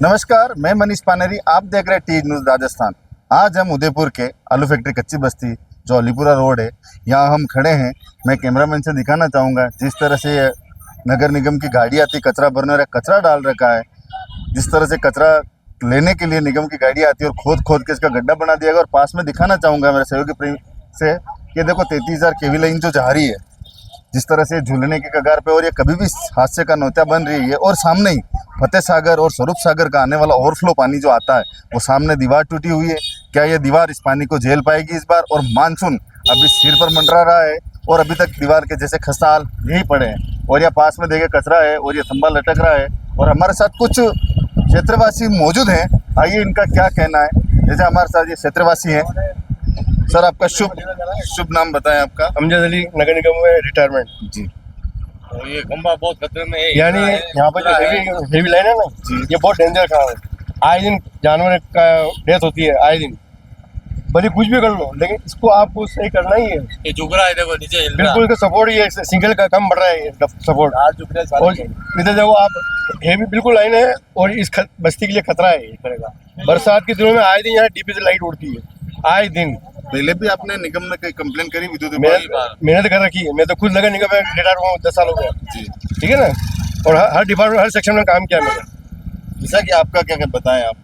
नमस्कार, मैं मनीष पानेरी, आप देख रहे हैं टी न्यूज़ राजस्थान। आज हम उदयपुर के आलू फैक्ट्री कच्ची बस्ती जो अलीपुरा रोड है, यहाँ हम खड़े हैं। मैं कैमरामैन से दिखाना चाहूँगा जिस तरह से नगर निगम की गाड़ी आती कचरा भरने और कचरा डाल रखा है, जिस तरह से कचरा लेने के लिए निगम की गाड़ी आती है और खोद खोद के इसका गड्ढा बना दिया गया। और पास में दिखाना चाहूँगा मेरे सहयोगी से, ये देखो 33,000 केवी लाइन जो जा रही है, जिस तरह से झूलने के कगार पे, और ये कभी भी हादसे का नौता बन रही है। और सामने ही फतेह सागर और स्वरूप सागर का आने वाला ओवरफ्लो पानी जो आता है, वो सामने दीवार टूटी हुई है। क्या ये दीवार इस पानी को झेल पाएगी इस बार? और मानसून अभी सिर पर मंडरा रहा है और अभी तक दीवार के जैसे खस्ताल यही पड़े हैं। और यह पास में देखे कचरा है और ये खंभा लटक रहा है। और हमारे साथ कुछ क्षेत्रवासी मौजूद हैं, आइए इनका क्या कहना है। जैसे हमारे साथ ये क्षेत्रवासी हैं। सर, आपका शुभ नाम बताएं आपका। अमजद अली, नगर निगम में रिटायरमेंट जी। तो ये खंभा बहुत खतरे में है, यानी यहाँ पर जो हेवी लाइन है ना जी, ये बहुत डेंजर काम है। आए दिन जानवर का डेथ होती है, आए दिन। भले कुछ भी कर लो, लेकिन इसको आपको सही करना ही है। ये झुक रहा है, देखो नीचे हिल रहा बिल्कुल इसका सपोर्ट ही है, सिंगल का कम बढ़ रहा है सपोर्ट। है, झुक रहा और इधर देखो आप, हेवी बिल्कुल लाइन है और इस बस्ती के लिए खतरा है एक तरह का। बरसात के दिनों में आए दिन यहाँ डीपी से लाइट उड़ती है, आए दिन। पहले भी आपने निगम में कई कंप्लेन करी विद्युत बार। मेहनत कर रखी है, मैं तो खुद नगर निगम में रिटायर हुआ हूँ, 10 साल हो गया। जी। ठीक है ना। और हर डिपार्टमेंट, हर सेक्शन में काम किया मैंने। जैसा कि आपका क्या बताएं आप।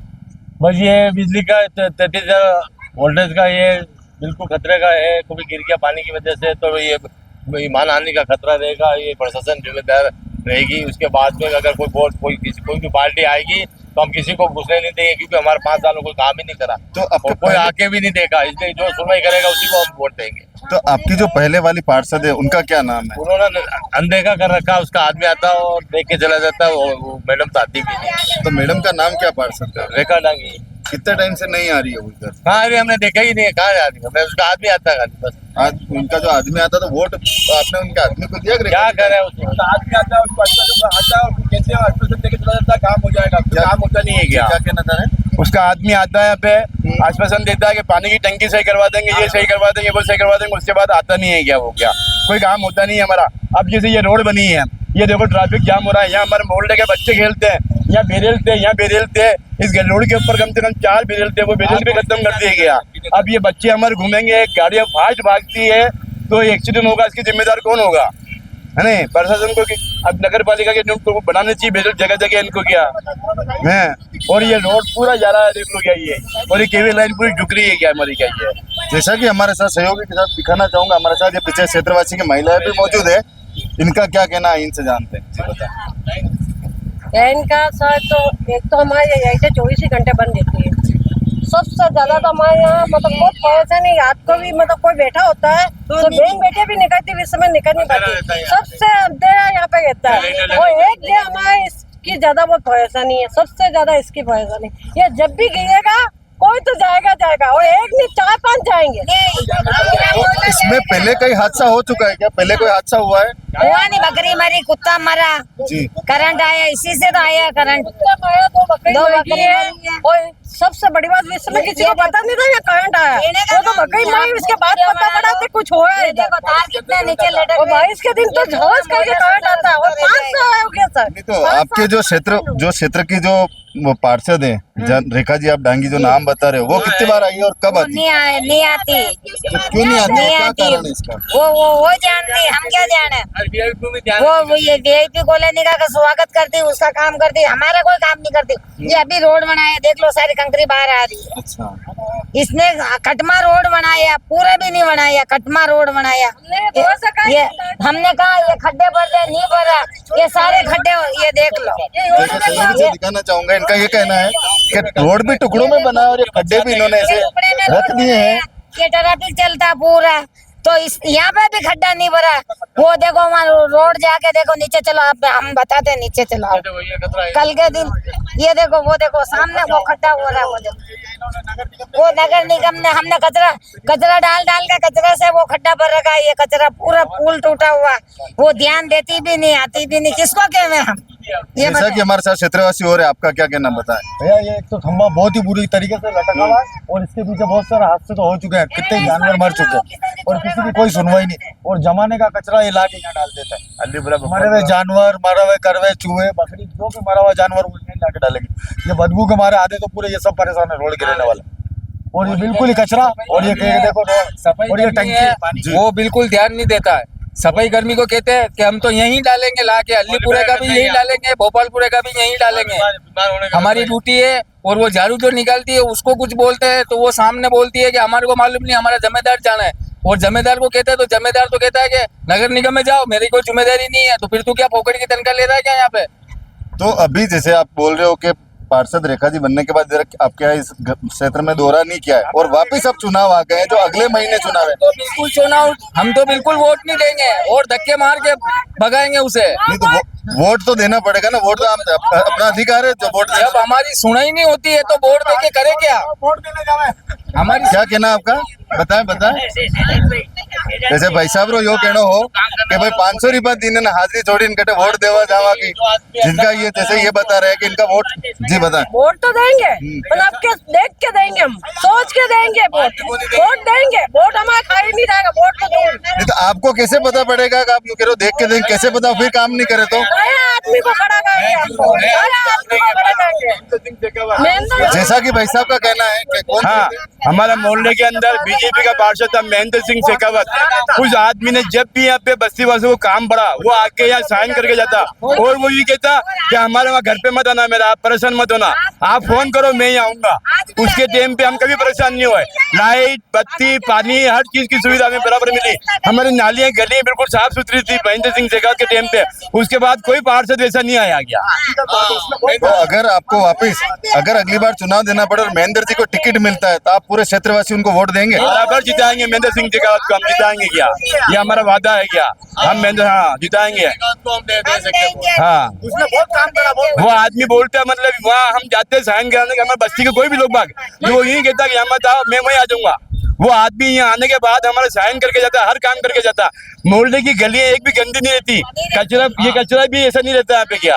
बस ये बिजली का 33,000 वोल्टेज का ये बिल्कुल खतरे का है। कभी गिर गया पानी की वजह से तो ये मान आने का खतरा रहेगा। ये प्रशासन जिम्मेदार रहेगी। उसके बाद में अगर कोई भी पार्टी आएगी तो हम किसी को घुसने नहीं देंगे, क्योंकि हमारे 5 सालों कोई काम ही नहीं करा तो और कोई आके भी नहीं देखा। इसलिए जो सुनवाई करेगा उसी को हम वोट देंगे। तो आपकी जो पहले वाली पार्षद है उनका क्या नाम है? उन्होंने अनदेखा कर रखा, उसका आदमी आता है और देख के चला जाता है। वो मैडम तो आती भी नहीं। तो मैडम का नाम क्या पार्षद का? रेखा डांगी। कितने टाइम से नहीं आ रही है वो इधर? कहाँ अभी हमने देखा ही नहीं है, कहाँ आदमी मैं उसका आदमी आता है बस। आज उनका जो आदमी आता तो वोट तो आपने उनके आदमी को दिया? क्या करे उसका आदमी आता है, उसको आता है, कैसे आश्वासन देके चला जाता है, काम हो जाएगा, काम होता नहीं है। क्या कहना चाह रहे हैं? उसका आदमी आता है पे आश्वासन देता है कि पानी की टंकी सही करवा देंगे, ये सही करवा देंगे, वो सही करवा देंगे। उसके बाद आता नहीं है। क्या वो क्या कोई काम होता नहीं है हमारा। अब जैसे ये रोड बनी है, ये देखो ट्रैफिक जाम हो रहा है। यहाँ हमारे मोहल्ले के बच्चे खेलते हैं, यहाँ बेरेल थे, यहाँ बेरेल थे। इस रोड के ऊपर कम से कम 4 बेरेल थे, वो बेरेल भी खत्म कर दिया गया। अब ये बच्चे हमारे घूमेंगे, गाड़ियाँ फास्ट भागती है तो एक्सीडेंट होगा, इसकी जिम्मेदार कौन होगा? है नहीं, प्रशासन को। अब नगर पालिका के को बनाने चाहिए बेरेल जगह जगह इनको क्या है। और ये रोड पूरा जा रहा है, देख लो क्या ये। और ये केबल लाइन पूरी झुक रही है क्या हमारी, क्या ये। जैसा कि हमारे साथ सहयोगी के साथ दिखाना चाहूंगा, हमारे साथ ये पीछे क्षेत्रवासी की महिलाएं भी मौजूद है। इनका क्या कहना है, इनसे जानते हैं। जी बताएं। इनका सर तो एक तो हमारे यहाँ 24 घंटे बंद रहती है। सबसे ज्यादा तो हमारे यहाँ मतलब बहुत परेशानी नहीं। रात को भी मतलब कोई बैठा होता है तो बहन बेटे भी निकलती, इस समय निकल नहीं पाती। सबसे अंधेरा यहाँ पे रहता है। और एक दिन हमारे इसकी ज्यादा बहुत परेशानी है, सबसे ज्यादा इसकी परेशानी। ये जब भी गिरेगा कोई तो जाएगा और एक नहीं 4-5 जाएंगे। तो इसमें पहले कई हादसा हो चुका है क्या? पहले कोई हादसा हुआ है? हुआ नहीं, बकरी मरी, कुत्ता मरा जी। करंट आया, इसी से तो आया करंट। दो बकरी मरी है। और सबसे बड़ी बात इस समय किसी को पता नहीं था ये करंट आया। वो तो बकरी मरी, उसके बाद पता पड़ा कि कुछ हुआ है इधर। तार कितने नीचे लटक और बारिश के दिन तो झोंस करके करंट आता है। और 5 साल हो गया सर। नहीं तो आपके जो क्षेत्र की जो वो पार्षद है रेखा जी, आप डांगी जो नाम बता रहे हो, वो कितनी बार आई है और कब आती? नहीं आती। तो क्यों नहीं आती? क्या कारण है इसका? वो जानती, हम क्या जाने। वो ये वीआईपी कॉलोनी का स्वागत करती, उसका काम करती, हमारा कोई काम नहीं करती। ये अभी रोड बनाया, देख लो सारी कंकरी बाहर आ रही है। अच्छा। इसने कटमा रोड बनाया, पूरा भी नहीं बनाया, कटमा रोड बनाया। ये हमने कहा ये खड्डे भरते नहीं भरा, ये सारे खड्डे ये देख लो। दिखाना चाहूंगा, इनका ये कहना है कि रोड भी टुकड़ों में बना और ये खड्डे भी इन्होंने ऐसे रख दिए हैं। ये ट्रैफिक चलता पूरा, तो इस यहाँ पे भी खड्डा नहीं भरा। वो देखो वहाँ रोड जाके देखो, नीचे चलो, आप हम बताते नीचे चलो। कल के दिन ये देखो, वो देखो सामने वो खड्डा हो रहा है। वो देखो, वो नगर निगम ने, हमने कचरा डाल के कचरा से वो खड्डा भर रखा है। ये कचरा पूरा पुल टूटा हुआ, वो ध्यान देती भी नहीं, आती भी नहीं। किसको कहें हम? ये जैसा कि हमारे साथ क्षेत्रवासी हो रहे हैं, आपका क्या कहना बताएं? भैया ये एक तो खंभा बहुत ही बुरी तरीके से लटका हुआ है और इसके पीछे बहुत सारे हादसे तो हो चुके हैं, कितने ही जानवर मर चुके हैं और किसी की कोई सुनवाई नहीं। और जमाने का कचरा ये लाके यहाँ डाल देता है। अलीपुरा मरे हुए जानवर, मरे हुए करवे, चूहे, बकरी, जो भी मरा हुआ जानवर वो यहीं लाके डालेंगे। ये बदबू के मारे आधे तो पूरे ये सब परेशान है रोड के रहने वाले। और ये बिल्कुल ही कचरा और ये देखो सफाई और ये कर्मी टंकी है, वो बिल्कुल ध्यान नहीं देता है। सफाई कर्मी को कहते हैं कि हम तो यहीं डालेंगे लाके, अलीपुरे का भी यहीं डालेंगे, भोपालपुरे का भी यहीं डालेंगे, हमारी ड्यूटी है। और वो झाड़ू जो निकालती है उसको कुछ बोलते हैं तो वो सामने बोलती है कि हमारे को मालूम नहीं, हमारा जिम्मेदार जाना है। और जिम्मेदार को कहते हैं तो जिम्मेदार तो कहता है कि नगर निगम में जाओ, मेरी कोई जिम्मेदारी नहीं है। तो फिर तू क्या फोकट की तनख्वाह ले रहा है क्या यहाँ पे? तो अभी जैसे आप बोल रहे हो कि पार्षद रेखा जी बनने के बाद जरा आपके यहाँ इस क्षेत्र में दौरा नहीं किया है और वापस अब चुनाव आ गए हैं जो अगले महीने चुनाव है, तो बिल्कुल चुनाव हम तो बिल्कुल वोट नहीं देंगे और धक्के मार के भगाएंगे उसे। नहीं तो वोट तो देना पड़ेगा ना, वोट तो अपना अधिकार है जो वोट जब हमारी सुनाई नहीं होती है तो वोट दे के करे क्या? हमारी क्या कहना है आपका? बताएं बताएं। जैसे भाई साहब रो यो कहना हो कि भाई 500 रुपया दिन ने हाजिरी छोड़ी इनकटे वोट देवा जावा की, जिनका ये जैसे ये बता रहे हैं कि इनका वोट, जी बताएं। वोट तो देंगे पर आपके देख के देंगे, हम सोच के देंगे। वोट देंगे, वोट हमारा खाई नहीं जाएगा, वोट तो दूर। नहीं तो आपको कैसे पता पड़ेगा कि आप कह रहे हो देख के देंगे, कैसे पता फिर काम नहीं करे तो? नया आदमी को खड़ा करेंगे, हमको नया आदमी को खड़ा करेंगे। मेहनत जैसा कि भाई साहब का कहना है कि कौन हाँ, हमारे मोहल्ले के अंदर बीजेपी का पार्षद था महेंद्र सिंह शेखावत। उस आदमी ने जब भी यहाँ पे बस्ती वासियों को काम पड़ा वो आके यहाँ साइन करके जाता और वो ये कहता कि हमारे वहाँ घर पे मत आना, मेरा आप परेशान मत होना, आप फोन करो मैं ही आऊंगा। उसके टाइम पे हम कभी परेशान नहीं हुए। लाइट, बत्ती, पानी, हर चीज की सुविधा हमें बराबर मिली। हमारी नालियाँ, गलियाँ बिल्कुल साफ सुथरी थी महेंद्र सिंह शेखावत के टाइम पे। उसके बाद कोई पार्षद वैसा नहीं आया गया। तो अगर आपको वापस अगर अगली बार चुनाव देना पड़े और महेंद्र जी को टिकट मिलता है तो आप पूरे क्षेत्रवासी उनको वोट देंगे? बराबर जिताएंगे महेंद्र सिंह शेखावत को, हम जिताएंगे क्या? ये हमारा वादा है क्या? हम महेंद्र, हाँ जिताएंगे। हाँ, उसने बहुत काम करा, बहुत वो आदमी बोलता है मतलब वहाँ हम जाते हैं साइन कराने के, हमारे बस्ती के कोई भी लोग बाग जो वो यही कहता है कि यहाँ मत आओ, मैं वहीं आ जाऊंगा। वो आदमी यहाँ आने के बाद हमारा साइन करके जाता है, हर काम करके जाता। मोहल्ले की गलियां एक भी गंदी नहीं रहती, कचरा, ये कचरा भी ऐसा नहीं रहता यहाँ पे क्या?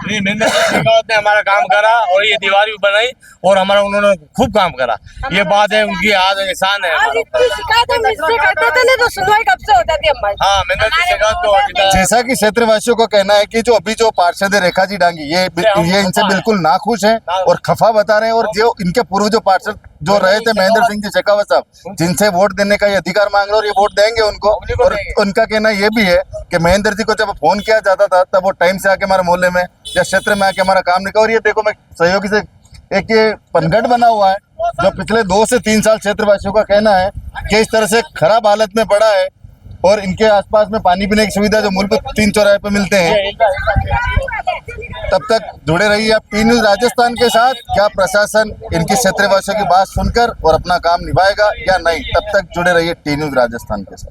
नहीं, महेंद्र सिंह शेखावत ने हमारा काम करा और ये दीवार भी बनाई और हमारा उन्होंने खूब काम करा। ये बात है उनकी, आज एहसान है आज हमारा। इतनी शिकायत हम इससे करते थे ना तो सुनवाई कब से हो जाती हमारी। हाँ, महेंद्र सिंह शेखावत को जिताया। जैसा कि क्षेत्रवासियों का कहना है कि जो अभी जो पार्षद है रेखा जी डांगी ये इनसे बिल्कुल नाखुश है और खफा बता रहे हैं। और जो इनके पूर्व जो पार्षद जो रहे थे महेंद्र सिंह जी शेखावत साहब, जिनसे वोट देने का ये अधिकार मांग रहे और ये वोट देंगे उनको। और उनका कहना ये भी है कि महेंद्र जी को जब फोन किया जाता था तब वो टाइम से आके हमारे मोहल्ले में या क्षेत्र में आके हमारा काम नहीं किया। और ये देखो मैं सहयोगी से एक ये पनघट बना हुआ है जो पिछले 2 से 3 साल क्षेत्रवासियों का कहना है कि इस तरह से खराब हालत में पड़ा है। और इनके आसपास में पानी पीने की सुविधा जो मूलभूत 3 चौराहे पे मिलते हैं। तब तक जुड़े रहिए आप टी न्यूज राजस्थान के साथ। क्या प्रशासन इनकी क्षेत्रवासियों की बात सुनकर और अपना काम निभाएगा या नहीं? तब तक जुड़े रहिए टी न्यूज राजस्थान के साथ।